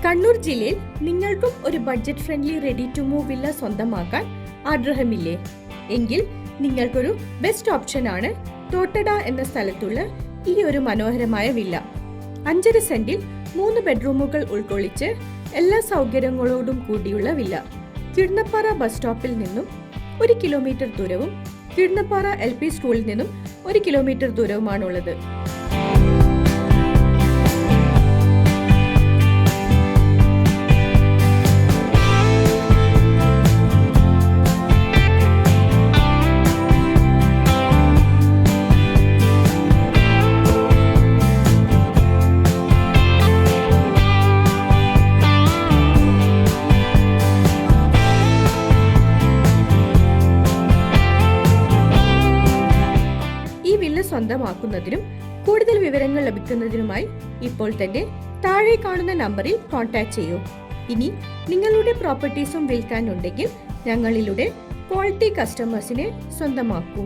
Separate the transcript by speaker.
Speaker 1: കണ്ണൂർ ജില്ലയിൽ നിങ്ങൾക്കും ഒരു budget friendly ready to move villa സ്വന്തമാക്കാൻ ആഗ്രഹമില്ലേ? എങ്കിൽ നിങ്ങൾക്കൊരു ബെസ്റ്റ് ഓപ്ഷൻ ആണ് തോട്ടട എന്ന സ്ഥലത്തുള്ള ഈ ഒരു മനോഹരമായ വില്ല. 5 സെന്റിൽ 3 ബെഡ്റൂമുകൾ ഉൾക്കൊള്ളിച്ച് എല്ലാ സൗകര്യങ്ങളോടും കൂടിയുള്ള വില്ല. കിടന്നപ്പാറ ബസ് സ്റ്റോപ്പിൽ നിന്നും 1 കിലോമീറ്റർ ദൂരവും കിടന്നപ്പാറ LP സ്കൂളിൽ നിന്നും 1 കിലോമീറ്റർ ദൂരവുമാണുള്ളത്. സ്വന്തമാക്കുന്നതിനും കൂടുതൽ വിവരങ്ങൾ ലഭിക്കുന്നതിനുമായി ഇപ്പോൾ തന്നെ താഴെ കാണുന്ന നമ്പറിൽ കോൺടാക്ട് ചെയ്യൂ. ഇനി നിങ്ങളുടെ പ്രോപ്പർട്ടീസും വിൽക്കാനുണ്ടെങ്കിൽ ഞങ്ങളിലൂടെ ക്വാളിറ്റി കസ്റ്റമേഴ്സിനെ സ്വന്തമാക്കൂ.